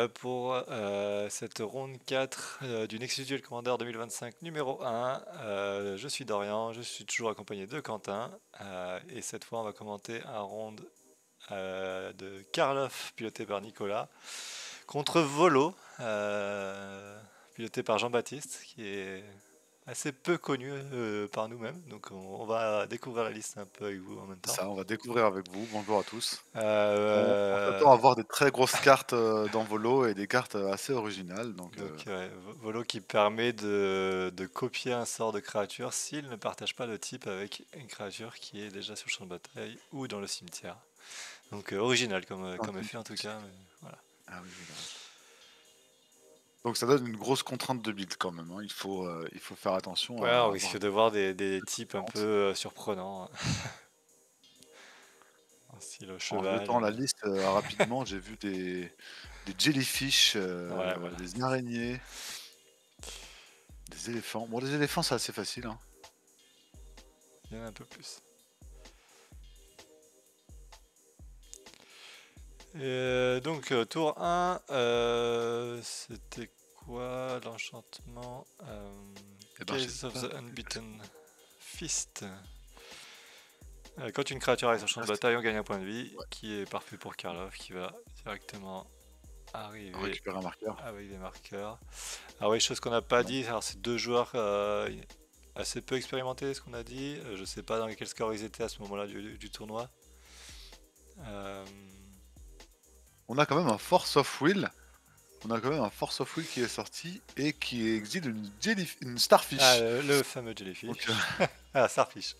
pour cette ronde 4 du Nexus Duel Commander 2025 numéro 1. Je suis Dorian, je suis toujours accompagné de Quentin. Et cette fois, on va commenter un round de Karloff, piloté par Nicolas, contre Volo, piloté par Jean-Baptiste, qui est assez peu connu par nous-mêmes. Donc on va découvrir la liste un peu avec vous en même temps. Ça, on va découvrir avec vous. Bonjour à tous. On Euh, s'attend à voir des très grosses cartes dans vos lots et des cartes assez originales. Donc, Volo qui permet de copier un sort de créature s'il ne partage pas le type avec une créature qui est déjà sur le champ de bataille ou dans le cimetière. Donc, original comme effet en tout cas. Mais voilà. Ah oui, voilà. Donc ça donne une grosse contrainte de build quand même, hein. Il faut faire attention Ouais, on à avoir risque de voir des des types un peu différentes. surprenants. Style En cheval. jetant la liste rapidement, j'ai vu des jellyfish, Ouais, voilà. des araignées, des éléphants. Bon, les éléphants, c'est assez facile, hein. Il y en a un peu plus. Et donc, tour 1, c'était quoi l'enchantement Eh ben, j'ai Gaze of pas the vu passer. Unbeaten Fist. Quand une créature est sur champ Ah, de bataille, on gagne un point de vie, ouais, qui est parfait pour Karloff, qui va directement arriver récupérer un marqueur. avec des marqueurs. Ah oui, chose qu'on n'a pas Non. dit, alors c'est deux joueurs assez peu expérimentés, ce qu'on a dit. Je sais pas dans quel score ils étaient à ce moment-là du tournoi. Euh, On a quand même un Force of Will. On a quand même un Force of Will qui est sorti et qui exile une Ah, Starfish. le fameux Donc, Jellyfish. Ah, Starfish.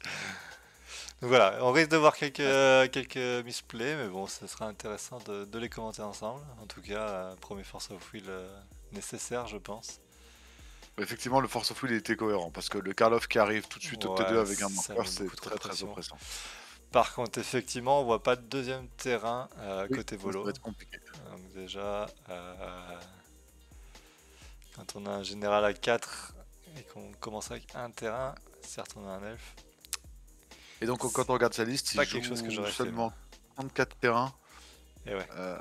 Donc voilà, on risque de voir ouais, quelques misplays, mais bon, ce sera intéressant de les commenter ensemble. En tout cas, premier Force of Will nécessaire, je pense. effectivement, le Force of Will était cohérent parce que le Karloff qui arrive tout de suite au T2 Ouais, avec un ça marqueur, met c'est beaucoup trop de très très pression. oppressant. Par contre, effectivement, on voit pas de deuxième terrain Oui, côté ça va volo. être compliqué. Donc déjà, quand on a un général à 4 et qu'on commence avec un terrain, certes on a un elfe, Et donc, quand c'est on regarde sa liste, il pas quelque chose que joue j'aurais fait moi. seulement 34 terrains. Et ouais. Euh,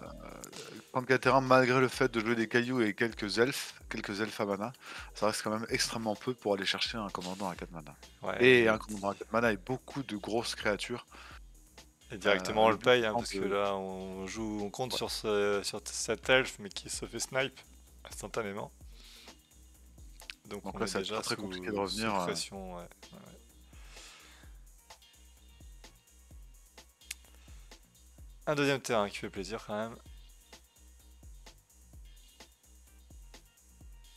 34 terrains malgré le fait de jouer des cailloux et quelques elfes à mana. Ça reste quand même extrêmement peu pour aller chercher un commandant à 4 mana. Ouais, Et un commandant à 4 mana et beaucoup de grosses créatures. et directement on Le le but paye hein, étant parce que de. là on compte Ouais. sur cet elfe mais qui se fait snipe instantanément. Donc Donc on là, est ça va être déjà très très compliqué de sous revenir. pression. Ouais. Ouais. Un deuxième terrain qui fait plaisir quand même.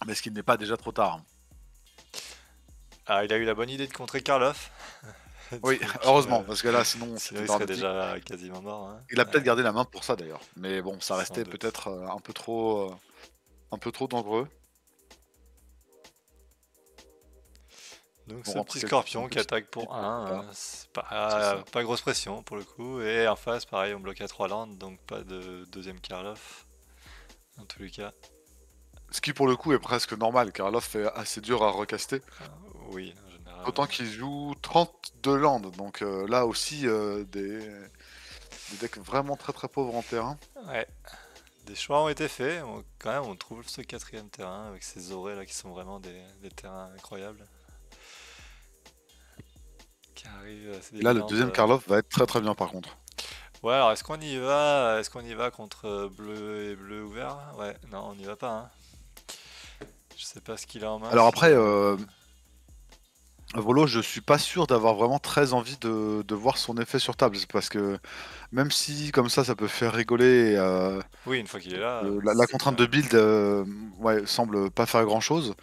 Mais ce qui n'est pas déjà trop tard, hein. Ah, il a eu la bonne idée de contrer Karloff. Oui, Donc, heureusement, parce que là, sinon, sinon c'était il serait dramatique. déjà quasiment mort. Hein. Il a peut-être Ouais, gardé la main pour ça d'ailleurs. Mais bon, ça sans restait doute. peut-être un peu trop dangereux Donc pour ce rentrer petit quelques pions en scorpion qui plus. attaque Il pour faut trop tard. 1, c'est C'est pas, ça. pas grosse pression pour le coup. Et en face, pareil, on bloque à 3 landes, donc pas de deuxième Karloff, dans tous les cas. Ce qui pour le coup est presque normal, car l'offre est assez dur à recaster. Euh, oui, en général. D'autant qu'il joue 32 landes, donc là aussi des decks vraiment très très pauvres en terrain. Ouais, des choix ont été faits. Quand même, on trouve ce quatrième terrain avec ces aurées là qui sont vraiment des terrains incroyables. Qui arrivent, c'est Et des là, le landes. deuxième Karloff va être très très bien par contre. Ouais, alors est-ce qu'on y va? Est-ce qu'on y va contre bleu et bleu ouvert? Ouais, non, on n'y va pas. Hein. Je sais pas ce qu'il a en main. Alors Si, après, Volo, je suis pas sûr d'avoir vraiment très envie de voir son effet sur table, parce que même si comme ça peut faire rigoler, oui, une fois qu'il est là, la c'est contrainte bien. de build ouais, semble pas faire grand-chose.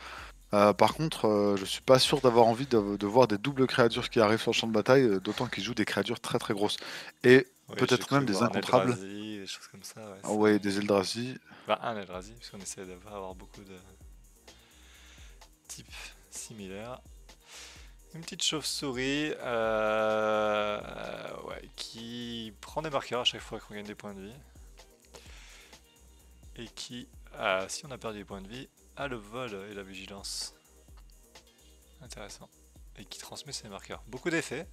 Par contre, je suis pas sûr d'avoir envie de voir des doubles créatures qui arrivent sur le champ de bataille, d'autant qu'ils jouent des créatures très très grosses. Et Oui, j'ai peut-être cru même des voir un incontrables. Eldrazi, des choses comme ça. Ouais, Ah ouais, des Eldrazi. bah, un Eldrazi, puisqu'on essaie d'avoir beaucoup de types similaires. Une petite chauve-souris ouais, qui prend des marqueurs à chaque fois qu'on gagne des points de vie. Et qui, si on a perdu des points de vie, a le vol et la vigilance. Intéressant. Et qui transmet ses marqueurs. Beaucoup d'effets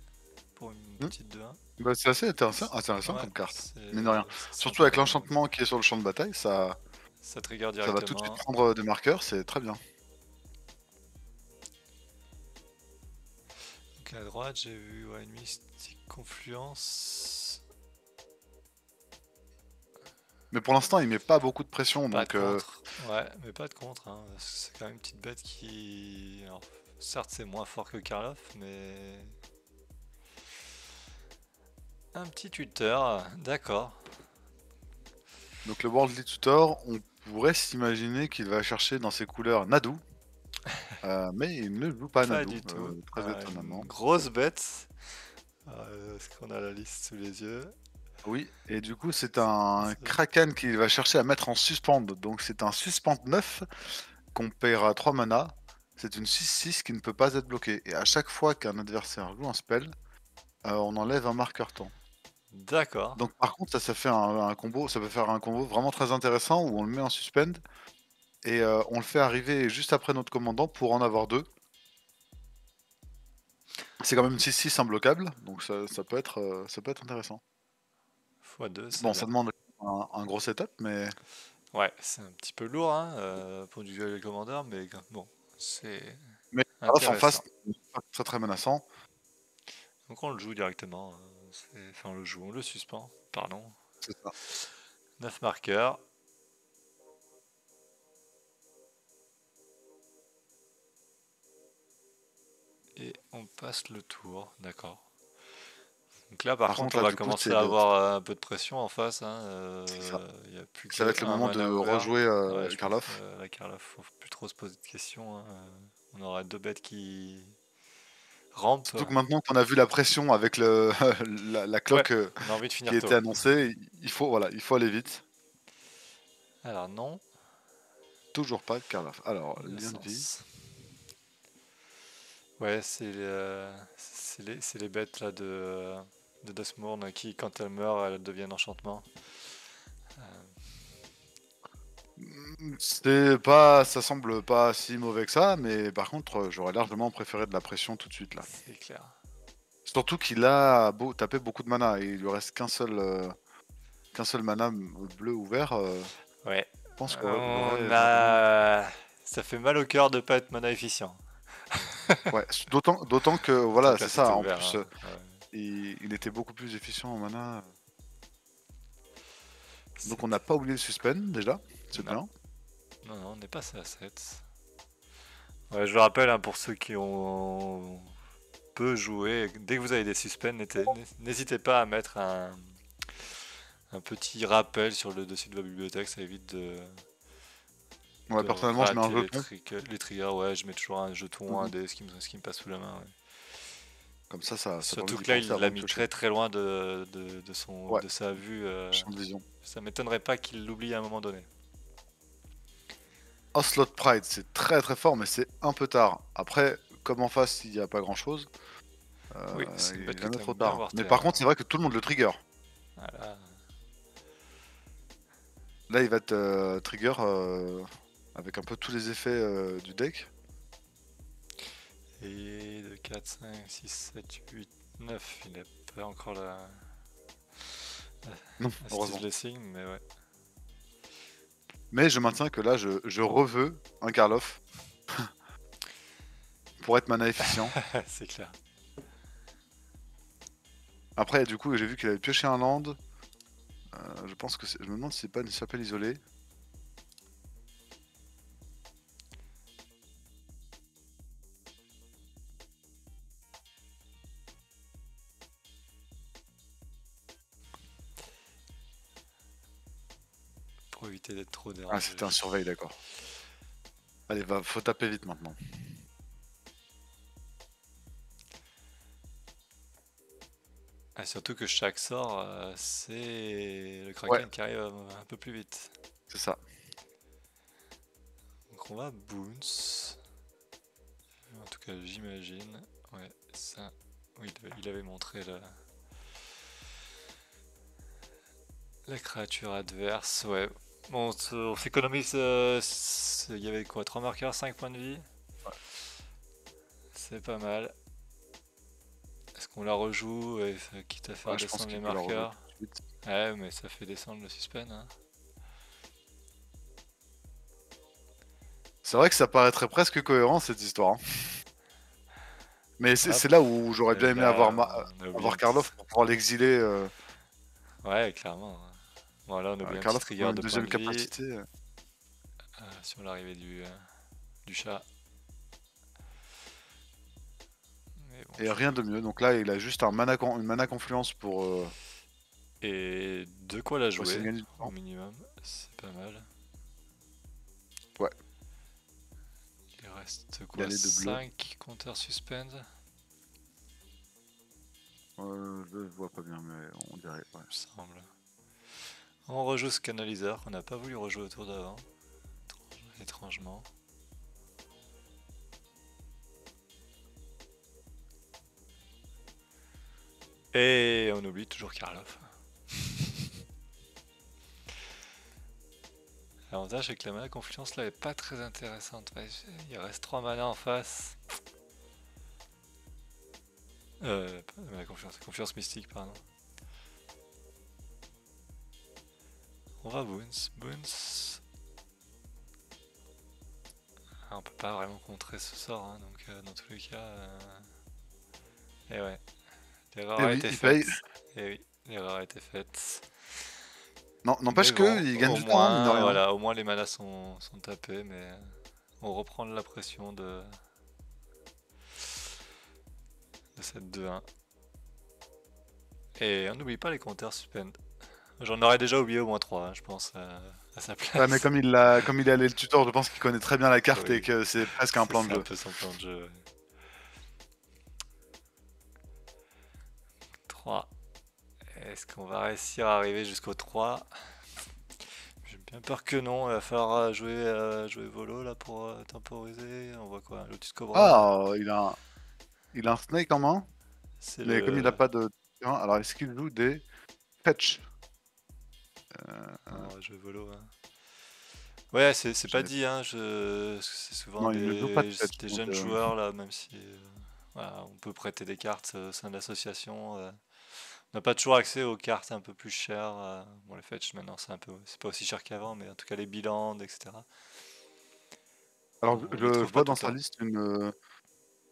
pour une Hmm. petite 2-1. Bah, c'est assez intéressant Ouais, comme carte, mine de rien. c'est Surtout sympa avec comme. l'enchantement qui est sur le champ de bataille, ça, Ça trigger Ça va tout de suite directement. prendre des marqueurs, c'est très bien. Donc à droite, j'ai vu ouais, une mystique confluence. Mais pour l'instant, il met pas beaucoup de pression, Pas de donc contre. Ouais, mais pas de contre. Hein. C'est quand même une petite bête qui. Alors, certes, c'est moins fort que Karloff, mais. Un petit tuteur, d'accord. donc le Worldly Tutor, on pourrait s'imaginer qu'il va chercher dans ses couleurs Nadu, mais il ne joue pas Pas Nadu, du tout. très Une étonnamment. grosse bête. Est-ce qu'on a la liste sous les yeux? Oui, et du coup, c'est un Ça- Kraken qu'il va chercher à mettre en suspend. Donc c'est un suspend 9 qu'on paiera 3 mana. C'est une 6-6 qui ne peut pas être bloquée. Et à chaque fois qu'un adversaire joue un spell, on enlève un marqueur temps. D'accord. Donc par contre, ça fait un combo, ça peut faire un combo vraiment très intéressant où on le met en suspend et on le fait arriver juste après notre commandant pour en avoir deux. C'est quand même une 6-6 imbloquable, donc ça peut être intéressant. x2, c'est Bon, ça bien. demande un gros setup, mais Ouais, c'est un petit peu lourd hein, pour du duel commander, mais bon, c'est Karloff en face, intéressant. pas très très menaçant. Donc on le joue directement. Enfin, on le joue, on le suspend, pardon. C'est ça. 9 marqueurs. Et on passe le tour, d'accord. Donc là, par Par contre, contre, on là, va du coup, commencer c'est à le avoir un peu de pression en face. Hein. c'est ça. Il n'y a plus Ça va être le qu'un moment de mana ouvert. rejouer Ouais, je pense Karloff. que la Karloff, faut plus trop se poser de questions. Hein. On aura deux bêtes qui rampent. Surtout que maintenant qu'on a vu la pression avec la Ouais, cloque on a envie de qui finir était tôt. annoncée, voilà, il faut aller vite. Alors non, Toujours pas Karloff. Alors, lien de vie. innocence. Ouais, c'est les bêtes là de Duskmourn qui, quand elles meurent, elles deviennent enchantement. Ça semble pas si mauvais que ça, mais par contre, j'aurais largement préféré de la pression tout de suite là. C'est clair. Surtout qu'il a beau taper beaucoup de mana et il lui reste qu'un seul mana bleu ou vert. Ouais. Je pense que On j'aurais largement. a... Ça fait mal au cœur de pas être mana efficient. Ouais, d'autant que Tant voilà, que là c'est c'était ça. En ouvert. plus, Hein. Ouais. il était beaucoup plus efficient en mana. Donc on C'est- n'a pas oublié le suspend déjà, c'est Non, bien. non, non, on n'est pas à 7. Ouais, je le rappelle hein, pour ceux qui ont peu joué, dès que vous avez des suspens, n'hésitez pas à mettre un petit rappel sur le dessus de votre bibliothèque, ça évite Ouais, de personnellement, je mets un rater jeton. les triggers. Ouais, je mets toujours un jeton, un Mhm. dé, ce qui me passe sous la main. Ouais. Comme ça permet Surtout d'y que là, penser il l'a avant de mis piocher. très très loin Ouais, de sa vue. champ de vision. Ça m'étonnerait pas qu'il l'oublie à un moment donné. Ocelot Pride, c'est très très fort, mais c'est un peu tard. Après, comme en face, il n'y a pas grand chose, Oui, c'est une il bête est que jamais tu trop aimes bien tard. voir Mais terre. par contre, c'est vrai que tout le monde le trigger. Voilà. Là, il va te trigger avec un peu tous les effets du deck. Et de 4, 5, 6, 7, 8, 9, il n'a pas encore Non, la Steve heureusement. Blessing, mais ouais. Mais je maintiens que là, je reveux un Karloff pour être mana efficient. C'est clair. Après, du coup, j'ai vu qu'il avait pioché un land. Je pense que je me demande si c'est pas une chapelle isolée. Pour éviter d'être trop Ah, dérangé. c'était un surveil, d'accord. Allez, faut taper vite maintenant. Ah, surtout que chaque sort, c'est le Ouais, Kraken qui arrive un peu plus vite. c'est ça. Donc on va Boons. En tout cas, j'imagine. Ouais, ça. Oui, il avait montré la créature adverse. Ouais. Bon, on s'économise. Il y avait quoi 3 marqueurs, 5 points de vie. C'est pas mal. Est-ce qu'on la rejoue et quitte à faire Ouais, je pense descendre les qu'il peut la rejouer marqueurs? tout de suite. Ouais, mais ça fait descendre le suspens. Hein. C'est vrai que ça paraîtrait presque cohérent cette histoire, hein. Mais c'est Hop. là où j'aurais bien Et aimé là, on a oublié un avoir petit. Karloff pour pouvoir l'exiler. Ouais, clairement. Bon, là, on a oublié un petit Karloff pour trigger une de points deuxième de vie capacité. sur l'arrivée du chat. Mais bon, Et rien de mieux. Donc là, il a juste une mana confluence pour Et de quoi la essayer jouer, de gagner du au temps. minimum. C'est pas mal. Ouais, Il reste il a quoi, les deux bleus. 5 compteurs suspend. Je vois pas bien, mais on dirait. Ouais. Il me semble. On rejoue ce canaliseur qu'on n'a pas voulu rejouer au tour d'avant. Étrangement. Et on oublie toujours Karloff. L'avantage c'est que la mana confluence là est pas très intéressante. Ouais, il reste 3 mana en face. Pas mana confiance mystique, pardon. On va Boons. Boons. On peut pas vraiment contrer ce sort, hein, donc dans tous les cas. Et ouais, l'erreur Et a oui, été il paye. faite. Et oui, l'erreur a été faite. Non, Mais n'empêche bon, qu'il gagne au du temps, hein, mine de moins, rien. voilà, au moins les manas sont tapés, mais on reprend la pression de cette 2-1. Et on n'oublie pas les compteurs suspend. J'en aurais déjà oublié au moins 3, hein, je pense, à sa Ouais, mais place. comme il est allé le tutor, je pense qu'il connaît très bien la carte et Oui, que c'est presque un plan de c'est un jeu. peu son plan de jeu. Ouais. 3. Est-ce qu'on va réussir à arriver jusqu'au 3? J'ai bien peur que non, il va falloir jouer Volo là pour temporiser. On voit quoi? Lotus Cobra. Ah, il a un snake en main, C'est mais comme il a le. pas de terrain, alors est-ce qu'il joue des fetch? On va jouer Volo. Hein. Ouais, c'est pas J'ai- dit, hein. C'est souvent Non, il ne joue pas de fetch. des Donc, jeunes joueurs là, même si voilà, on peut prêter des cartes au sein de l'association. On n'a pas toujours accès aux cartes un peu plus chères. Bon, les fetch maintenant c'est pas aussi cher qu'avant, mais en tout cas les bilans, etc. alors, On les trouve je pas vois tout dans le sa temps. liste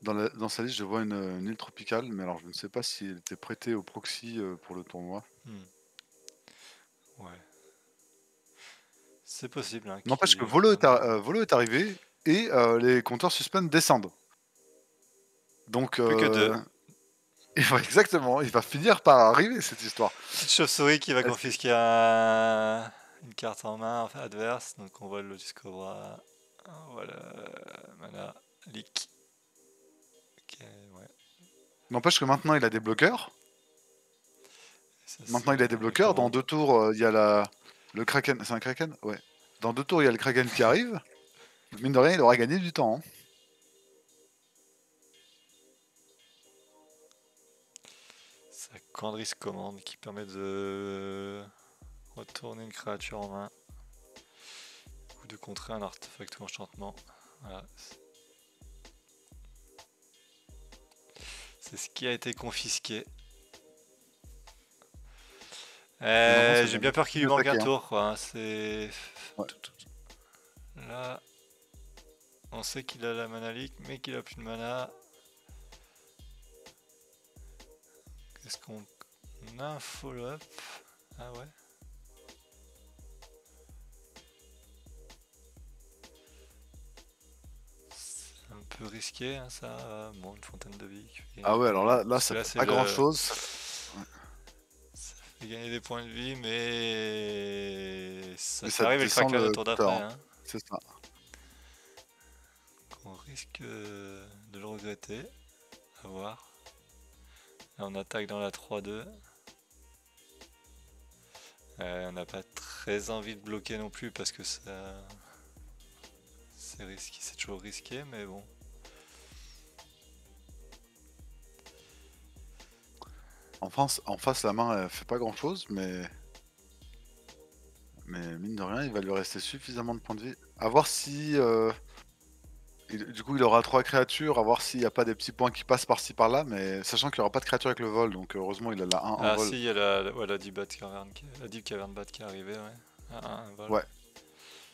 dans sa liste, je vois une île tropicale, mais alors je ne sais pas si elle était prêtée au proxy pour le tournoi. Hmm. Ouais, c'est possible hein, N'empêche que qu'il en ait une. Volo est arrivé et les compteurs suspend descendent. Donc, Plus que deux. exactement, il va finir par arriver cette histoire. Petite chauve-souris qui va Est-ce que- confisquer une carte en main enfin, adverse. Donc on voit le Lotus Cobra. Voilà, mana, leak. Ok, ouais. N'empêche que maintenant il a des bloqueurs. Ça, Maintenant il a des les bloqueurs. Dans commandes. 2 tours, il y a le Kraken. C'est un Kraken? Ouais. Dans 2 tours, il y a le Kraken qui arrive. Mine de rien, il aura gagné du temps, hein. Ça Candris commande qui permet de retourner une créature en main. Ou de contrer un artefact ou enchantement. Voilà. C'est ce qui a été confisqué. Les enfants, ça J'ai vient bien peur beaucoup qu'il lui manque un d'attaquer, hein. tour, quoi. Hein. C'est. Ouais. Là, on sait qu'il a la mana leak, mais qu'il a plus de mana. Est-ce qu'on a un follow-up? Ah ouais. C'est un peu risqué, hein, ça. Bon, une fontaine de vie qui fait gagner Ah des ouais, points de alors vie. là, Parce que ça là, fait c'est pas grand le. chose. Ça fait gagner des points de vie, mais ça Mais fait ça arriver le descend Kraken le le tour compteur, d'après. hein. Hein. C'est ça. On risque de le regretter. À voir. Là, on attaque dans la 3-2. On n'a pas très envie de bloquer non plus parce que ça. C'est risqué, c'est toujours risqué, mais bon. En face, la main, elle fait pas grand chose, mais mine de rien, il va lui rester suffisamment de points de vie. À voir si. Du coup, il aura 3 créatures, à voir s'il n'y a pas des petits points qui passent par-ci par-là, mais sachant qu'il n'y aura pas de créature avec le vol, donc heureusement, il a la 1 en Ah vol. si, il y a la Deep Cavern qui est arrivée, ouais. Un vol. Ouais.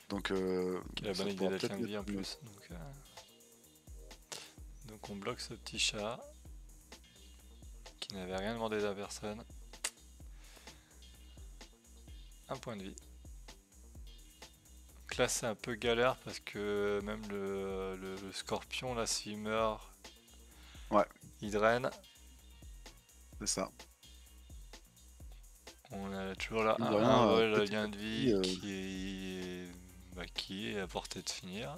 Donc, Qui a la ça bonne idée pourra d'être peut-être 5 vie en mettre mieux. plus. Donc on bloque ce petit chat qui n'avait rien demandé à personne. Un point de vie. Donc là c'est un peu galère parce que même le scorpion là s'il meurt, Ouais, il draine. c'est ça. On a toujours là Mine de un rien, vol petit à lien de petit, vie qui est à portée de finir.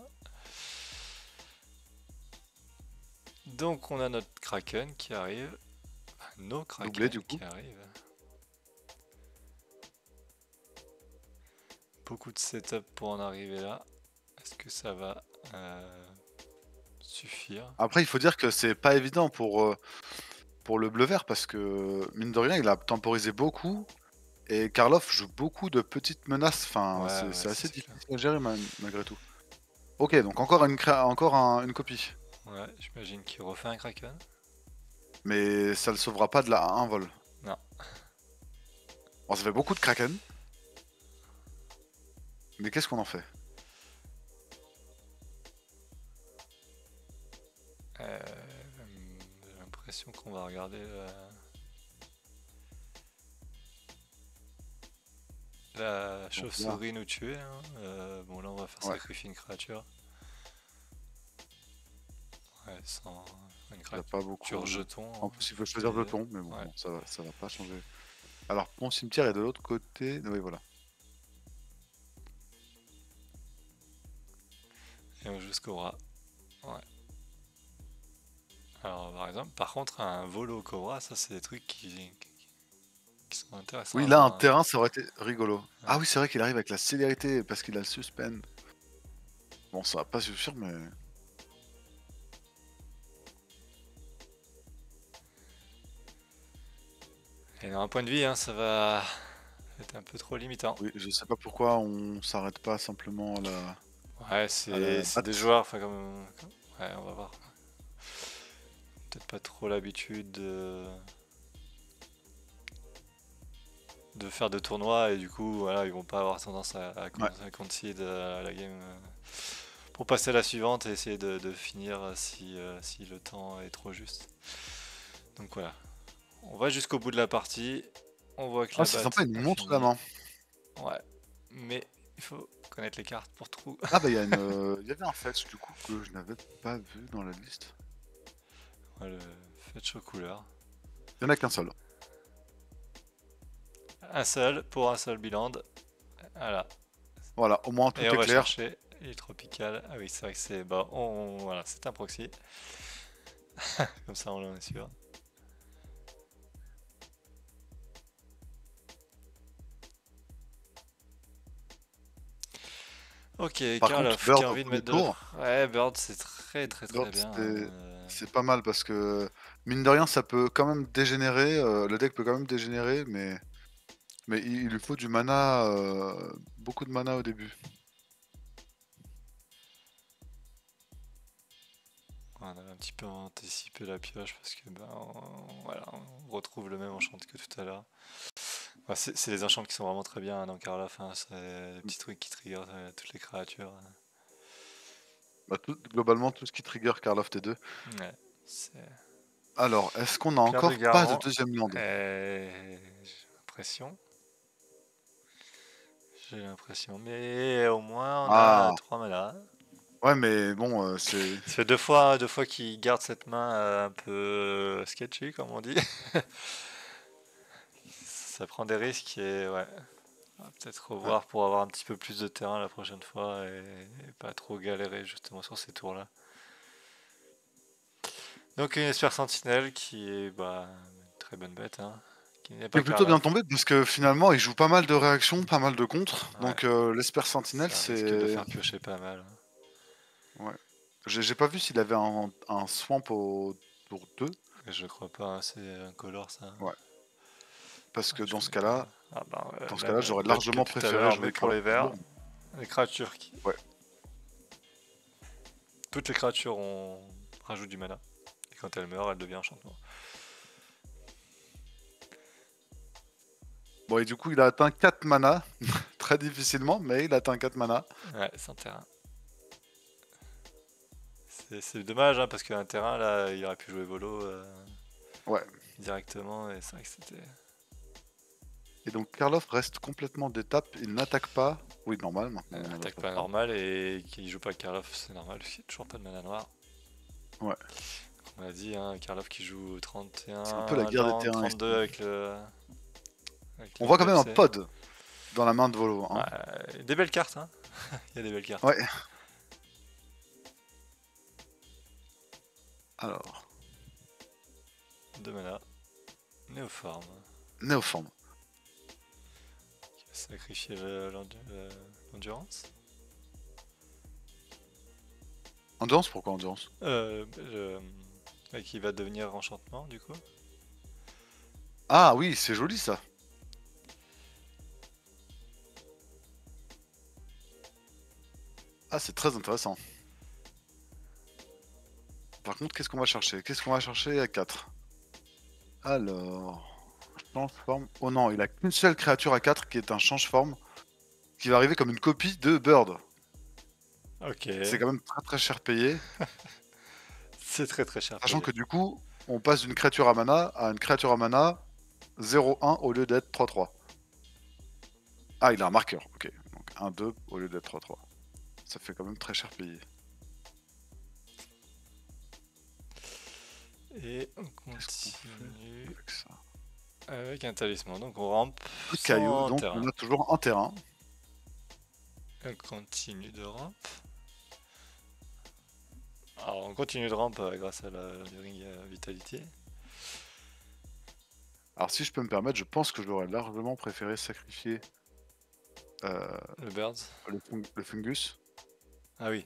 Donc on a notre Kraken qui arrive. Enfin, nos doublé Kraken du coup. qui arrivent. Beaucoup de setup pour en arriver là. Est-ce que ça va suffire? Après, il faut dire que c'est pas évident pour le bleu-vert parce que, mine de rien, il a temporisé beaucoup et Karloff joue beaucoup de petites menaces. Enfin, Ouais, c'est ça assez c'est clair. difficile à gérer malgré tout. Ok, donc encore une copie. Ouais, j'imagine qu'il refait un Kraken. Mais ça le sauvera pas de la 1 vol. Non. Bon, ça fait beaucoup de Kraken. Mais qu'est-ce qu'on en fait? J'ai l'impression qu'on va regarder la chauve-souris nous tuer. Hein. Bon là on va faire sacrifier une créature. Ouais, sans une créature jeton. En plus il faut choisir jeton, mais bon, ça va pas changer. Alors mon cimetière est de l'autre côté. Oui voilà. Et on joue ce Cobra. Ouais. Alors par exemple, par contre un volo Cobra, ça c'est des trucs qui sont intéressants. Oui là un terrain ça aurait été rigolo. Ouais. Ah oui c'est vrai qu'il arrive avec la célérité parce qu'il a le suspend. Bon ça va pas suffire mais... Et dans un point de vie, hein, ça va être un peu trop limitant. Oui, je sais pas pourquoi on s'arrête pas simplement à la... Ouais, c'est des joueurs, enfin comme... Ouais, on va voir. Peut-être pas trop l'habitude de faire de tournois et du coup, voilà, ils vont pas avoir tendance à concede la game pour passer à la suivante et essayer de finir si le temps est trop juste. Donc voilà. On va jusqu'au bout de la partie. On voit que la c'est batte sympa, il nous montre la fini. main. Ouais, mais il faut connaître les cartes pour tout. Ah bah il y avait un fetch du coup que je n'avais pas vu dans la liste. Ouais, le fetch aux couleurs. Il n'y en a qu'un seul. Un seul pour un seul biland. Voilà. Voilà, au moins tout et est on va clair. Chercher. Il est tropical. Ah oui, c'est vrai que c'est... Bah, voilà, c'est un proxy. Comme ça, on en est sûr. Ok, Karloff qui a envie de mettre de... Ouais, Bird, c'est très bien. C'est pas mal parce que, mine de rien, ça peut quand même dégénérer. Le deck peut quand même dégénérer, mais il lui faut du mana, beaucoup de mana au début. On a un petit peu anticipé la pioche parce que voilà, on retrouve le même enchant que tout à l'heure. Enfin, c'est les enchants qui sont vraiment très bien dans Karloff, hein, c'est des petits trucs qui trigger toutes les créatures. Bah, globalement, tout ce qui trigger Karloff T2. Ouais, alors, est-ce qu'on a encore pas de deuxième land? J'ai l'impression. Mais au moins on a 3 mana. Ouais, mais bon, c'est... Ça fait deux fois qu'il garde cette main un peu sketchy, comme on dit. Ça prend des risques et ouais. On va peut-être revoir pour avoir un petit peu plus de terrain la prochaine fois et pas trop galérer justement sur ces tours-là. Donc une Esper Sentinelle qui est une très bonne bête. Hein, qui n'est pas plutôt bien tombé parce que finalement il joue pas mal de réactions, pas mal de contres. Ouais. Donc l'Esper Sentinelle c'est... risque de faire piocher pas mal. Ouais. J'ai pas vu s'il avait un swamp au tour 2. Je crois pas, c'est un color ça. Ouais. Parce que dans ce cas-là, j'aurais bah, largement préféré jouer pour les verts. Les créatures qui... Ouais. Toutes les créatures rajoutent du mana. Et quand elle meurt, elle devient enchantement. Bon, et du coup, il a atteint 4 mana. Très difficilement, mais il a atteint 4 mana. Ouais, sans terrain. C'est dommage, hein, parce qu'un terrain, là, il aurait pu jouer volo Ouais. directement, et c'est vrai que c'était... Et donc, Karloff reste complètement d'étape. Il n'attaque pas. Oui, normal, maintenant. on en attaque a pas normal, et qu'il joue pas Karloff, c'est normal, parce qu'il n'y a toujours pas de mana noire. Ouais. On a dit, hein, Karloff qui joue 31, C'est un peu la guerre des terrains 32 ici. avec le... On voit quand même un PFC. pod dans la main de Volo. Hein. Ouais, des belles cartes, hein. Il y a des belles cartes. Ouais. Alors, 2 mana. Néoforme. Néoforme. Qui va sacrifier l'endurance. Endurance, pourquoi Endurance? Qui va devenir enchantement, du coup. Ah oui, c'est joli ça. Ah, c'est très intéressant. Par contre, qu'est-ce qu'on va chercher? Qu'est-ce qu'on va chercher à 4? Alors... Change-forme. Oh non, il a qu'une seule créature à 4 qui est un change-forme. Qui va arriver comme une copie de Bird. Ok. C'est quand même très très cher payé. C'est très très cher Sachant payé. que du coup, on passe d'une créature à mana à une créature à mana 0-1 au lieu d'être 3-3. Ah, il a un marqueur, ok. Donc 1-2 au lieu d'être 3-3. Ça fait quand même très cher payé. Et on Qu'est-ce qu'on fait continue avec ça? avec un talisman. Donc on rampe Le caillou, sans donc terrain. on a toujours un terrain. On continue de rampe. Alors on continue de rampe grâce à l'Enduring Vitality. Alors si je peux me permettre, je pense que j'aurais largement préféré sacrifier Le Birds. le fungus. Ah oui.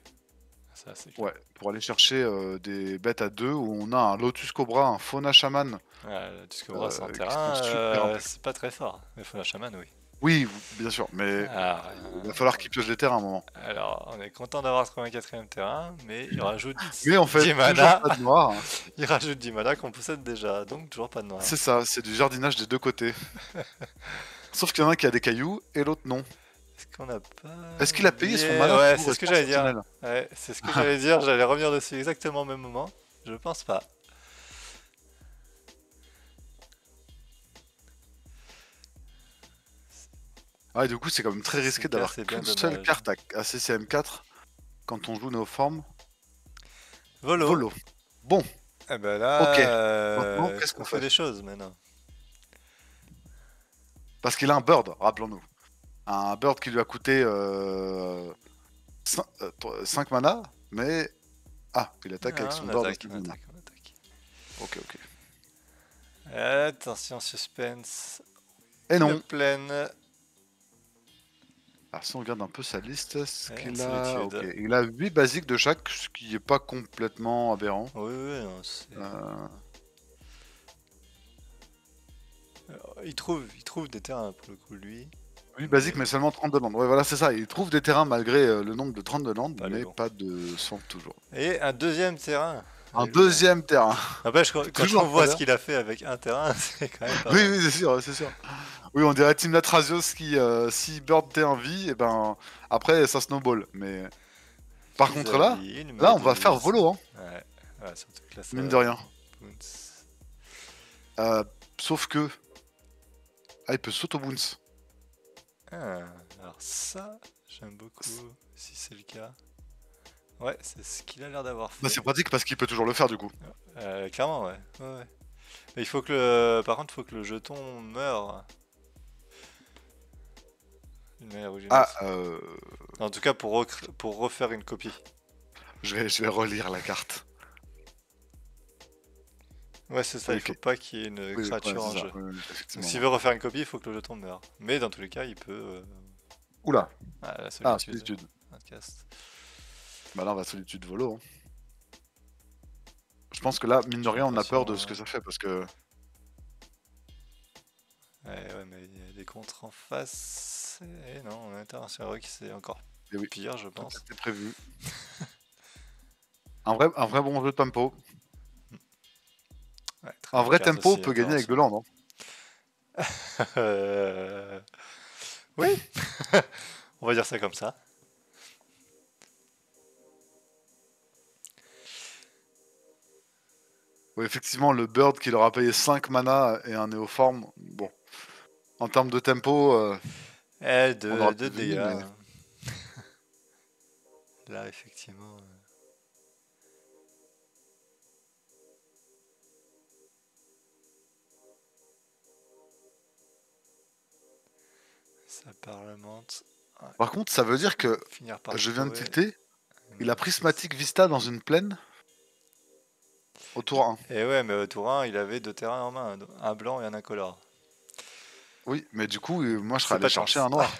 Ça c'est clair. Ouais, pour aller chercher des bêtes à 2 où on a un Lotus Cobra, un Fauna Shaman. Ouais, le Cobra sans Qui sont super terrain, intéressants. c'est pas très fort. Mais faut la chaman, oui. Oui, bien sûr, mais Ah, il va falloir qu'il pioche des terrains à un moment. alors, on est content d'avoir trouvé un 4ème terrain, mais il rajoute Mais en fait, 10 toujours mana. pas de noir. Hein. Il rajoute 10 mana qu'on possède déjà, donc toujours pas de noir. C'est ça, c'est du jardinage des deux côtés. Sauf qu'il y en a un qui a des cailloux et l'autre non. Est-ce qu'on a pas. Est-ce qu'il a payé son oublié mana Ouais, pour c'est ce que rester en j'allais dire. sentinelle? Ouais, c'est ce que j'allais dire, j'allais revenir dessus exactement au même moment. Je pense pas. Ah, et du coup, c'est quand même très risqué d'avoir C'est bien qu'une seule dommage. carte à CCM4 quand on joue Néoforme. Volo. Volo. Bon, Eh ben là, ok. Maintenant, qu'est-ce on qu'on fait fait? des choses maintenant. Parce qu'il a un bird, rappelons-nous. Un bird qui lui a coûté 5 mana, mais... Ah, il attaque avec Ah, son on bird. attaque, on attaque, on attaque. Ok, ok. Attention, suspense. Et Une non. plaine. Alors si on regarde un peu sa liste, ce Et qu'il une a... solitude. Ok, il a 8 basiques de chaque, ce qui n'est pas complètement aberrant. Oui, oui, non, c'est... il trouve des terrains pour le coup, lui. 8 basiques, mais seulement 30 de land. Ouais, voilà, c'est ça. Il trouve des terrains malgré le nombre de 30 de land, Pas les mais bons. pas de 100 toujours. Et un deuxième terrain. Un deuxième terrain. N'empêche, quand Toujours on voit un ce qu'il a fait avec un terrain, c'est quand même pas Oui, mal. oui, c'est sûr, c'est sûr. Oui, on dirait Team Latrasios qui, si Bird T1 vie, et ben après ça snowball. Mais par contre là, Vis-à-vis, une là on va faire méduse. volo, hein, Ouais, surtout que là, ça... mine de rien. Bounce. Sauf que. Ah, il peut s'auto-bounce. Ah, alors ça, j'aime beaucoup, si c'est le cas. Ouais, c'est ce qu'il a l'air d'avoir Bah, fait. c'est pratique parce qu'il peut toujours le faire du coup. Clairement, ouais. Ouais. Mais il faut que le... Par contre, il faut que le jeton meure. D'une manière ou d'une Ah, autre. En tout cas, pour refaire une copie. je vais relire la carte. Ouais, c'est ça, Oui, il faut ok. pas qu'il y ait une Oui, créature ouais, en c'est ça. jeu. Oui, Donc effectivement. s'il veut refaire une copie, il faut que le jeton meure. Mais dans tous les cas, il peut... Oula. Ah, la Ah, solitude. solitude. Outcast. Bah là, on va solitude volo. Hein. Je pense que là, mine de rien, on a peur de ce que ça fait parce que. Ouais, mais il y a des contres en face. Et non, en intervention heroic, c'est encore pire, je pense. C'était prévu. un vrai bon jeu de tempo. Ouais, Un vrai tempo peut gagner avec de land. Hein. Euh, Oui, on va dire ça comme ça. Oui, effectivement, le Bird qui leur a payé 5 mana et un Néoforme, bon, en termes de tempo, on aura De peut-être vu, dégâts, mais hein. Là, effectivement, ça parlemente. Ouais, par contre, ça veut dire que finir par je viens de crever. tilter, il a Prismatic Vista dans une plaine au tour 1. Et ouais, mais au tour 1, il avait deux terrains en main, un blanc et un incolore. Oui, mais du coup, moi, je serais C'est allé pas de chercher chance. un noir.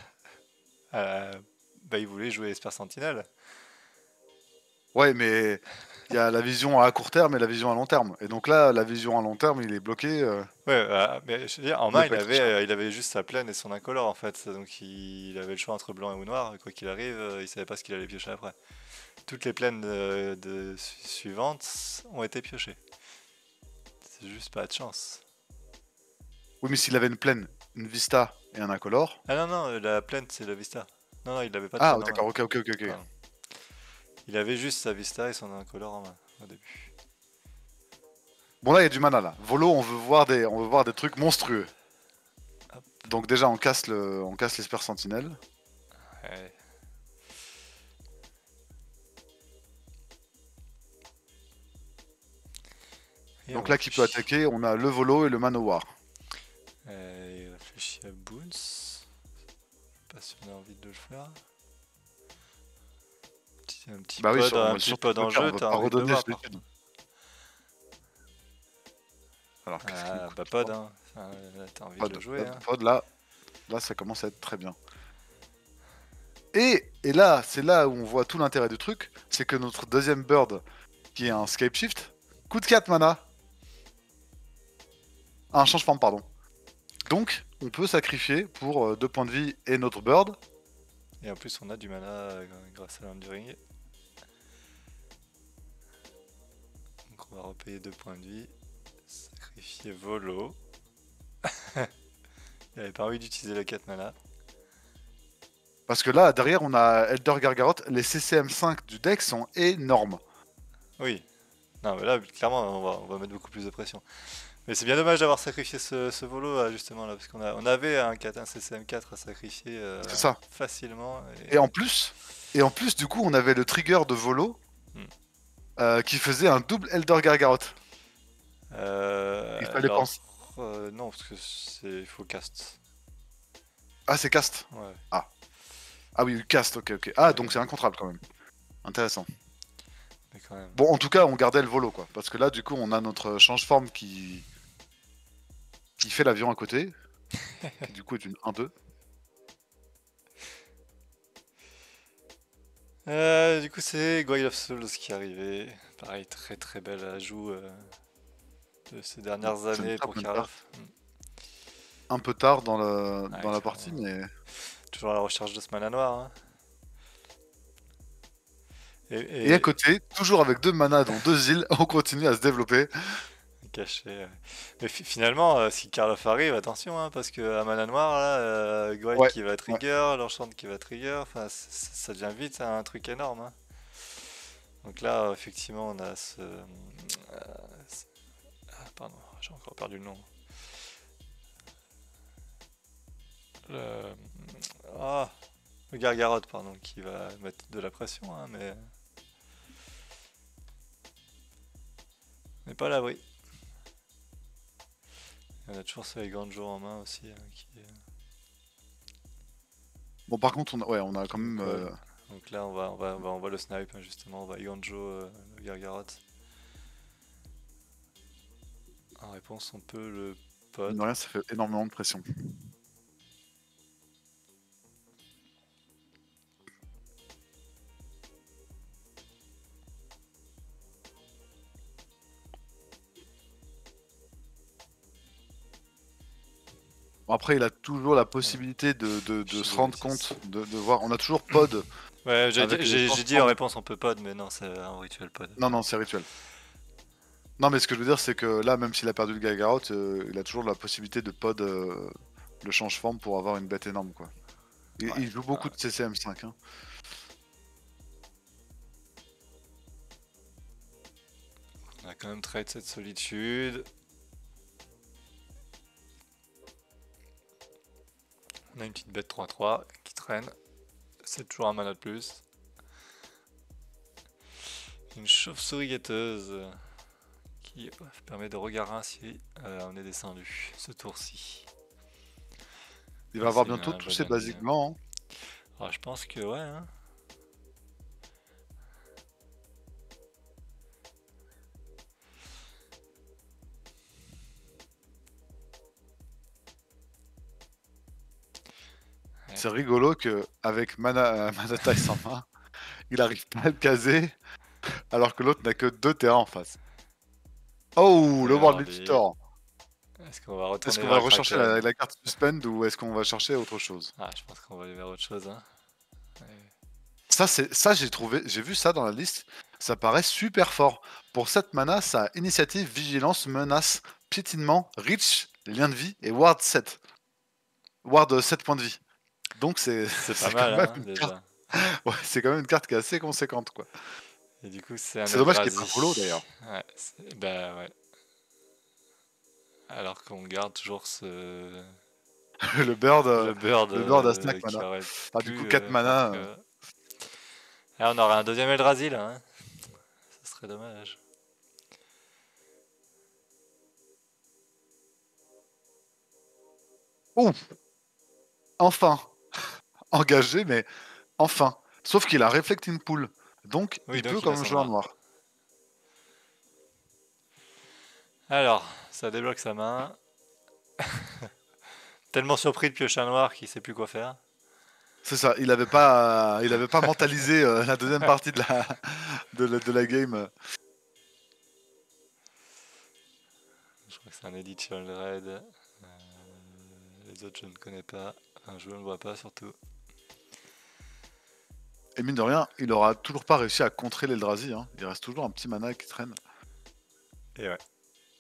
Euh, Bah, il voulait jouer Esper Sentinelle. Ouais, mais il y a la vision à court terme et la vision à long terme. Et donc là, la vision à long terme, il est bloqué. Ouais, mais je veux dire, en Il pouvait main, pas être cher. il avait juste sa plaine et son incolore en fait. Donc il avait le choix entre blanc et noir. Quoi qu'il arrive, il savait pas ce qu'il allait piocher après. Toutes les plaines suivantes ont été piochées. C'est juste pas de chance. Oui, mais s'il avait une plaine, une Vista et un incolore. Ah non, non, la plaine, c'est la Vista. Non, non, il avait pas de Ah, plaine en main. d'accord, ok, ok, ok, ok. Pardon. Il avait juste sa Vista et son incolore en main au début. Bon, là, il y a du mana, là. Volo, on veut voir des trucs monstrueux. Hop. Donc déjà, on casse l'Esper Sentinelle. Ouais. Et on Donc là, qui peut réfléchit. attaquer, on a le Volo et le Manowar. Il réfléchit à Boons. Pas si on a envie de le faire. Bah oui, on Un va petit surtout pod le en faire, on jeu, va t'as pas envie de le redonner voir par solitude. contre. Alors, qu'est-ce qui nous Ah, coûte bah pod, 3? hein. Là, t'as envie de le Pod, jouer, pod, hein. pod, là, ça commence à être très bien. Et là, c'est là où on voit tout l'intérêt du truc, c'est que notre deuxième bird, qui est un Scape Shift, coûte 4 mana. Ah, un change-forme, pardon. Donc, on peut sacrifier pour 2 points de vie et notre bird. Et en plus, on a du mana grâce à l'Enduring. Donc on va repayer 2 points de vie. Sacrifier Volo. Il avait pas envie d'utiliser la 4 mana. Parce que là, derrière, on a Elder Gargaroth. Les CCM5 du deck sont énormes. Oui. Non, mais là, clairement, on va mettre beaucoup plus de pression. Mais c'est bien dommage d'avoir sacrifié ce Volo, là, justement, là, parce on avait un CCM4 à sacrifier C'est ça. facilement. Et en plus, du coup, on avait le trigger de Volo Hmm. qui faisait un double Elder Gargaroth. Il fallait Alors, penser. non, parce que il faut cast. Ah, c'est cast. Ouais. Ah. Ah oui, cast, ok, ok. Ah, donc Mais, c'est incontrable quand même. Intéressant. mais quand même. Bon, en tout cas, on gardait le Volo, quoi. Parce que là, du coup, on a notre change-forme qui fait l'avion à côté. Qui, du coup, est une 1-2. Du coup, c'est Guile of Souls qui est arrivé. Pareil, très très bel ajout de ces dernières C'est une années très pour bonne carte. Karloff. Un peu tard dans Ouais, la partie, clairement. mais... Toujours à la recherche de ce mana noir, hein. Et à Et côté, toujours avec 2 mana, dont 2 îles, on continue à se développer. caché. Mais finalement, si Karloff arrive, attention, hein, parce que à mana noir, là, Goyle Ouais, qui va ouais. trigger, l'enchant qui va trigger, enfin, ça devient vite un truc énorme, hein. Donc là, effectivement, on a ah, pardon, j'ai encore perdu le nom. Le... Ah, le Gargarotte, pardon, qui va mettre de la pression, hein, mais pas à l'abri. On a toujours ce Ganjo en main aussi, hein, Bon, par contre, ouais, on a quand qui nous même... colle. Donc là, on va le snipe, hein, justement, on va Ganjo le Gargarotte. En réponse, on peut le mine pod. de rien, ça fait énormément de pression. Bon, après, il a toujours la possibilité de se rendre compte, de voir. On a toujours pod Ouais, avec les j'ai dit en transforms. réponse on peut pod, mais non, c'est un rituel pod. Non, non, c'est rituel. Non, mais ce que je veux dire, c'est que là, même s'il a perdu le Gagaroth, il a toujours la possibilité de pod le change-forme pour avoir une bête énorme, quoi. Ouais. Il joue beaucoup de CCM5, hein. On a quand même trade cette solitude. On a une petite bête 3-3 qui traîne. C'est toujours un mana de plus. Une chauve-souris guetteuse qui permet de regarder si on est descendu ce tour-ci. Il va Ah, avoir c'est bientôt un tous bon ses dernier. basiquement, hein. Alors, je pense que ouais. Hein. C'est rigolo que avec Mana Tice en main, il arrive pas à le caser, alors que l'autre n'a que 2 terrains en face. Oh, le C'est World joli. Editor! Est-ce qu'on va Est-ce retourner qu'on vers va le rechercher Kraken? la carte Suspend ou est-ce qu'on va chercher autre chose? Ah, je pense qu'on va aller vers autre chose. Hein. Ça j'ai vu ça dans la liste, ça paraît super fort. Pour 7 mana, ça a initiative, vigilance, menace, piétinement, reach, lien de vie et ward 7. Ward 7 points de vie. Donc c'est C'est pas c'est quand mal, même hein, une carte. déjà. Ouais, c'est quand même une carte qui est assez conséquente, quoi. Et du coup, c'est un C'est dommage qu'il ait pas follow Eldrazi. d'ailleurs. Ouais, bah ouais. Alors qu'on garde toujours Le bird, le bird à 5 qui mana. aurait Ah, du coup, pu 4 faire mana. que. Ah, on aurait un deuxième Eldrazi là. Hein. Ce serait dommage. Ouf, enfin, engagé, mais enfin. Sauf qu'il a Reflecting Pool, donc Oui, il donc peut il quand a même son jouer en noir. noir. Alors, ça débloque sa main. Tellement surpris de piocher un noir qu'il sait plus quoi faire. C'est ça, il avait pas mentalisé la deuxième partie de de la game. Je crois que c'est un Edit Red. Les autres, je ne connais pas. Enfin, je ne le vois pas surtout. Et mine de rien, il aura toujours pas réussi à contrer l'Eldrazi, hein. Il reste toujours un petit mana qui traîne. Et ouais.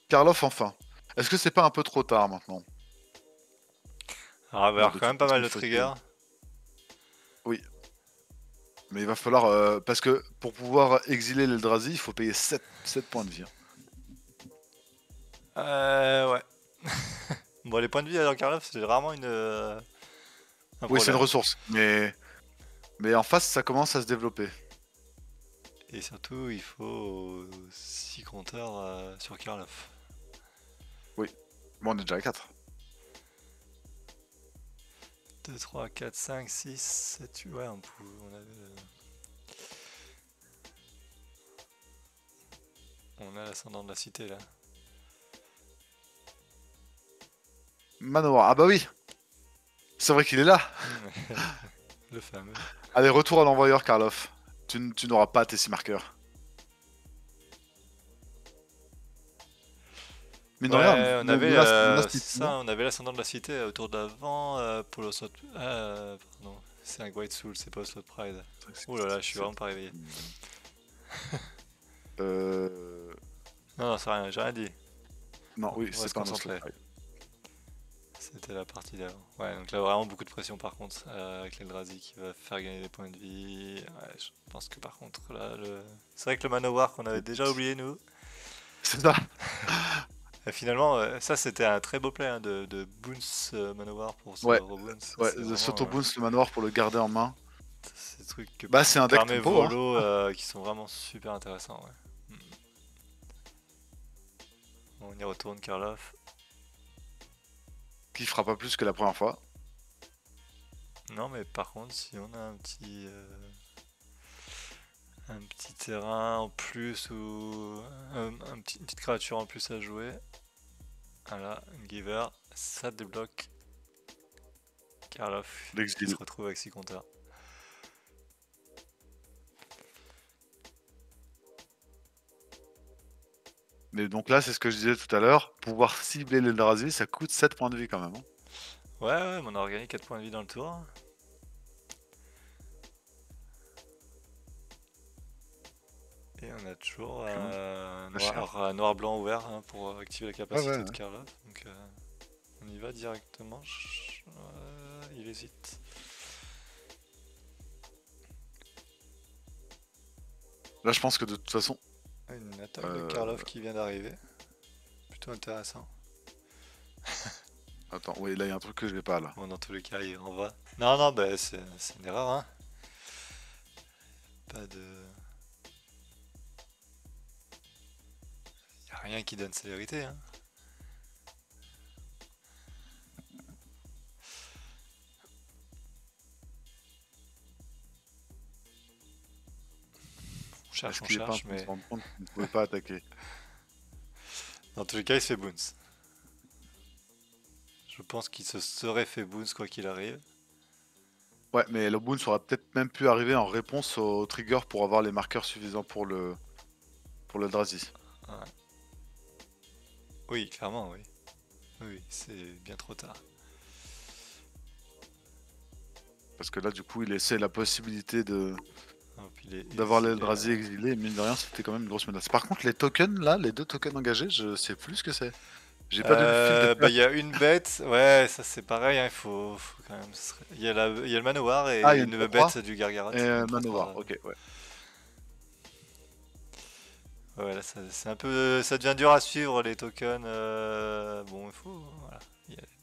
Karloff, enfin. Est-ce que c'est pas un peu trop tard maintenant? Alors, il va y Bon, avoir de quand toute même pas façon, mal il de faut essayer. triggers. Oui. Mais il va falloir. Parce que pour pouvoir exiler l'Eldrazi, il faut payer 7 points de vie, hein. Ouais. Bon, les points de vie à Karlov, c'est vraiment un Oui, c'est une problème. ressource. Mais en face, ça commence à se développer. Et surtout, il faut 6 compteurs sur Karlov. Oui. Bon, on est déjà à 4. 2, 3, 4, 5, 6, 7, 8. Ouais, on a l'ascendant de la cité là. Manoir. Ah bah oui. C'est vrai qu'il est là. Le fameux. Allez, retour à l'envoyeur, Karloff. Tu n'auras pas tes 6 marqueurs. Mine de rien, Ouais, on avait, menace c'est piétinement. ça, on avait l'ascendant de la cité autour d'avant pour le slot. Pardon, c'est un White Soul, c'est pas le slot Pride. Oh là là, je suis vraiment pas réveillé. Euh... Non, non, c'est rien, j'ai rien dit. Non, On oui, va c'est se pas un slot concentrer. pride. C'était la partie d'avant. Ouais, donc là, vraiment beaucoup de pression par contre, avec l'Eldrazi qui va faire gagner des points de vie. Ouais, je pense que par contre, là, c'est vrai que le Manowar qu'on avait déjà oublié, nous. C'est ça. Et finalement, ça c'était un très beau play hein, de Boons Manowar pour ce Ouais, Reboons. ouais, C'est The vraiment Sotoboons, le manoir pour le garder en main. ces trucs que Bah, c'est un deck permet tempo, hein. Volo qui sont vraiment super intéressants. Ouais. On y retourne, Karloff. Qui fera pas plus que la première fois. Non, mais par contre, si on a un petit terrain en plus ou une petite créature en plus à jouer, voilà, une giver, ça débloque Karloff qui L'exil. se retrouve avec 6 compteurs. Mais donc là, c'est ce que je disais tout à l'heure. Pouvoir cibler l'Eldrazi, ça coûte 7 points de vie quand même, hein. Ouais, ouais, mais on a gagné 4 points de vie dans le tour. Et on a toujours Quand même, pas cher. noir-blanc ouvert hein, pour activer la Ouais, ouais, capacité de ouais. Karlov. Donc on y va directement. Il hésite. Là, je pense que de toute façon, Une attaque de euh, Karlov qui vient d'arriver. Plutôt intéressant. attends, oui, là, il y a un truc que je vais pas là. Bon, dans tous les cas, il renvoie. Non, non, bah, c'est une erreur. Hein. Pas de. Y a rien qui donne célérité. Hein. Est-ce On qu'il est pas en cherche, train de se mais rendre compte qu'il ne pouvait pas attaquer? dans tous les cas, il se fait bounce. Je pense qu'il se serait fait bounce quoi qu'il arrive. Ouais, mais le bounce aurait peut-être même pu arriver en réponse au trigger pour avoir les marqueurs suffisants pour le Eldrazi. Ouais. Oui, clairement, oui. Oui, c'est bien trop tard. Parce que là, du coup, il laissait la possibilité Oh, puis il est d'avoir exilé, l'Eldrazi exilé, et mine de rien, c'était quand même une grosse menace. Par contre, les tokens, là, les 2 tokens engagés, je sais plus ce que c'est. J'ai pas lu le fil de Bah, chat. il y a une bête, ouais, ça c'est pareil, hein, faut quand même. Il y a il y a le Manowar Ah, il et y a une une 3-3 bête du Gargaroth, et une Manowar, 3-3. ok, ouais. Ouais, là c'est un peu. Ça devient dur à suivre les tokens. Bon, il faut. Voilà.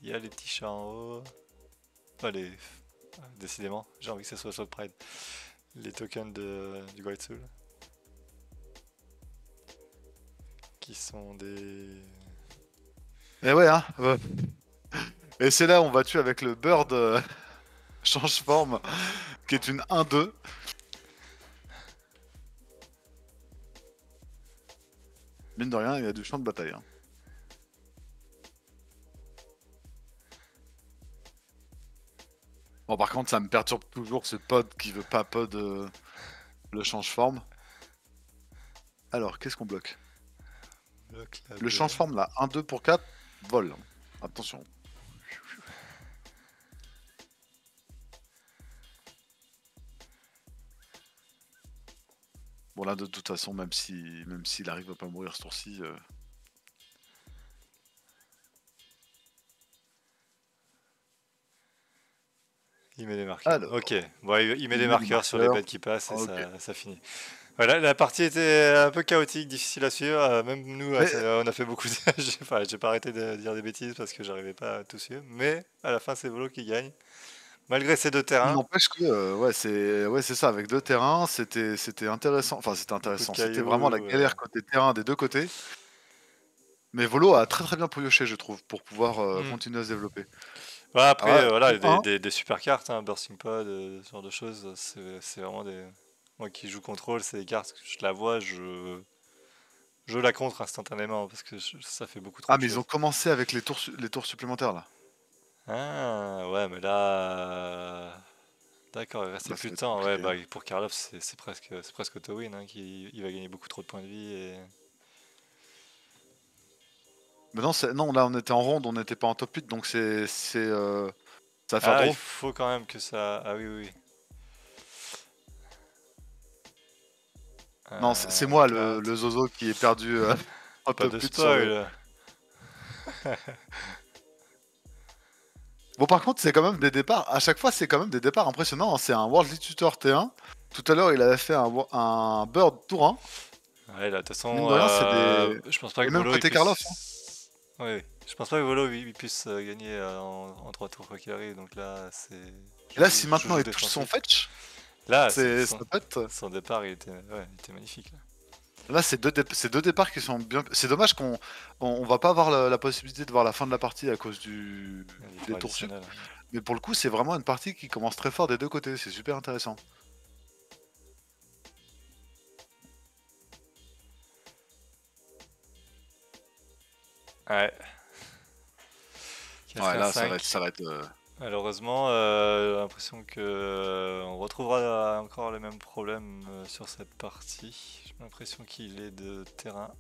Il y a les petits chats en haut. Enfin, décidément, j'ai envie que ce soit Sword Pride. Les tokens du Great Soul. Qui sont des. Et ouais, hein. Ouais. Et c'est là où on va tuer avec le Bird change forme, qui est une 1-2. Mine de rien, il y a du champ de bataille. Hein. Bon, par contre, ça me perturbe toujours ce pod qui veut pas pod le change forme. Alors, qu'est-ce qu'on bloque? Le change forme là, 1-2 pour 4, vol. Attention. Bon là, de toute façon, même s'il arrive à pas mourir ce tour-ci, Il met des marqueurs. Ok, alors, bon, il met il des met des marqueurs sur les marqueurs. bêtes qui passent et Ok. ça finit. Voilà, la partie était un peu chaotique, difficile à suivre. Même nous, Mais on a fait beaucoup de. J'ai pas arrêté de dire des bêtises parce que j'arrivais pas à tout suivre. Mais à la fin, c'est Volo qui gagne. Malgré ces deux il terrains, n'empêche que, ouais, c'est ça, avec 2 terrains, c'était intéressant. Enfin, c'était beaucoup de intéressant. C'était vraiment la cailloux. galère côté terrain des 2 côtés. Mais Volo a très très bien pioché, je trouve, pour pouvoir Hmm. continuer à se développer. Ouais, après, Ah, voilà, tour 1, des super cartes, hein, Bursting Pod, ce genre de choses. C'est vraiment des. Moi qui joue contrôle, c'est des cartes, je la vois, je la contre instantanément parce que ça fait beaucoup trop ah, de mais ils ont choses. commencé avec les tours supplémentaires là. Ah, ouais, mais là. D'accord, il restait Là, ça plus va de être temps. Ouais, compliqué. bah Hein. pour Karlov, c'est presque auto-win, hein, il va gagner beaucoup trop de points de vie. Mais non, non, là, on était en ronde, on n'était pas en top 8, donc ça va faire Ah, il draw. faut quand même que ça. Ah oui, oui, oui. Non, c'est moi Card. le zozo qui est perdu en Pas top de 8 sur le. spoil. Bon, par contre, c'est quand même des départs. À chaque fois, c'est quand même des départs impressionnants. Hein. C'est un World League Tutor T1. Tout à l'heure, il avait fait un Bird Tour 1. Ouais, là, de toute Mine façon, de rien, c'est des. je pense pas Et que même Volo il côté Karloff. Hein. puisse. Ouais, je pense pas que Volo il puisse gagner en 3 tours quoi qu'il arrive. Donc là, Et là, si je maintenant joue il touche son défensif. fetch, Là, ça peut être. son départ, ouais, il était magnifique. Là. Là, c'est deux départs qui sont bien. C'est dommage qu'on va pas avoir la possibilité de voir la fin de la partie à cause Il est des tours sup. traditionnel. Mais pour le coup, c'est vraiment une partie qui commence très fort des deux côtés. C'est super intéressant. Ouais. Ouais, là, ça va 4-5. être. Malheureusement, j'ai l'impression que on retrouvera encore les mêmes problèmes sur cette partie. J'ai l'impression qu'il est de terrain.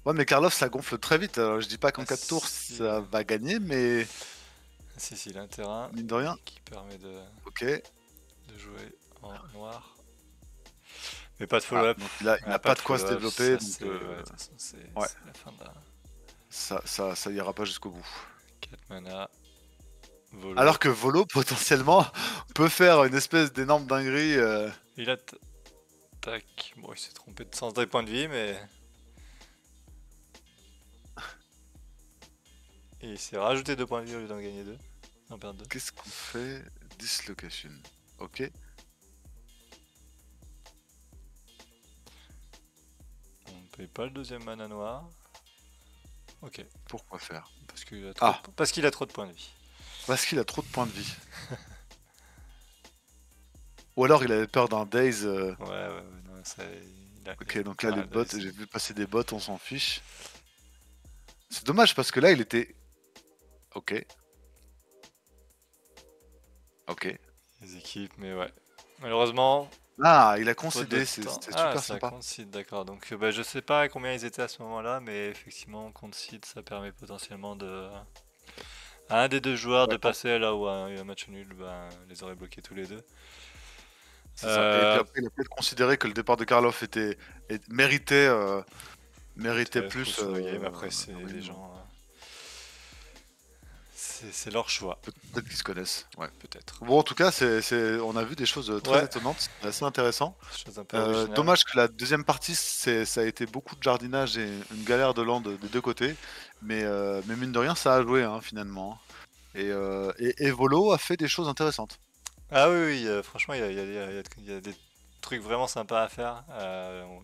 Ouais, mais Karloff, ça gonfle très vite. Alors, je dis pas qu'en Ah 4 tours, si, ça va gagner, mais si, il a un terrain mine de rien. qui permet Ok. de jouer en noir. Mais pas de Ah, follow-up. donc il Ah, n'a pas pas de de quoi se follow-up, développer, ça donc c'est. Ouais, de toute façon, ouais, c'est la fin de la ça ira pas jusqu'au bout. 4 mana. Alors Volo. que Volo, potentiellement, peut faire une espèce d'énorme dinguerie. Il attaque. Bon, il s'est trompé de sens des points de vie, mais. Et il s'est rajouté 2 points de vie au lieu d'en gagner 2. En perdre 2. Qu'est-ce qu'on fait? Dislocation. Ok. On ne paye pas le deuxième mana noir. Ok. Pourquoi faire? Parce qu'il a, Ah, parce qu'il a trop de points de vie. parce qu'il a trop de points de vie. Ou alors il avait peur d'un Daze. Ouais, non, ça, Ok, il a donc pas là les mal bots, de- j'ai vu passer des bots, on s'en fiche. C'est dommage parce que là il était. Ok. Ok. Les équipes, mais ouais. Malheureusement, Ah, il a faute de concédé, temps. c'était Ah, super ça sympa. concede, d'accord. Donc, bah, je sais pas à combien ils étaient à ce moment-là, mais effectivement, concede, ça permet potentiellement à un des deux joueurs de Ouais, passer là où un match nul, bah, les aurait bloqués tous les deux. c'est ça. Et puis Euh, après, il a peut-être considéré que le départ de Karloff méritait Peut-être, ou plus. sur le game, après, c'est oui, les gens. C'est leur choix, peut-être qu'ils se connaissent. Ouais. peut-être. Bon, en tout cas, on a vu des choses très Ouais, étonnantes, c'est assez intéressant. chose un peu originale. Dommage que la deuxième partie, ça a été beaucoup de jardinage et une galère de land des deux côtés. Mais mine de rien, ça a joué hein, finalement. Et Volo a fait des choses intéressantes. Ah oui, franchement, il y a des trucs vraiment sympas à faire.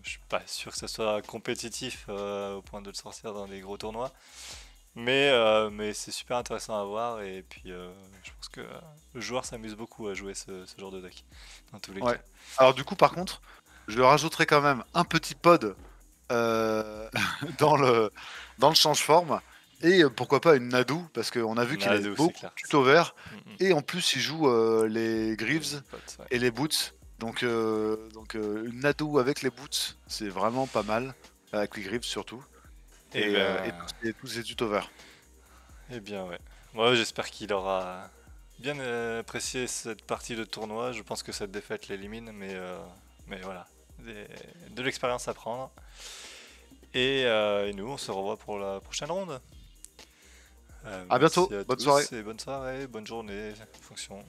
Je suis pas sûr que ça soit compétitif au point de le sortir dans des gros tournois. Mais c'est super intéressant à voir. Et puis, je pense que le joueur s'amuse beaucoup à jouer ce genre de deck, dans tous les Ouais. cas. Alors du coup, par contre, je rajouterai quand même un petit pod euh, dans le change-forme. Et pourquoi pas une Nadu, parce qu'on a vu qu'il avait Nado, c'est beaucoup clair. de tutos verts. Mm, mm. Et en plus, il joue les Les Greaves potes, ouais. et les Boots. Donc une Nadu avec les Boots, c'est vraiment pas mal. Avec les Greaves surtout. Et Et ben, tous ces tutos verts. eh bien, ouais. Moi, j'espère qu'il aura bien apprécié cette partie de tournoi. Je pense que cette défaite l'élimine, mais voilà. De l'expérience à prendre. Et nous, on se revoit pour la prochaine ronde. À bientôt, Merci à bonne soirée. tous et bonne soirée, bonne journée, fonction.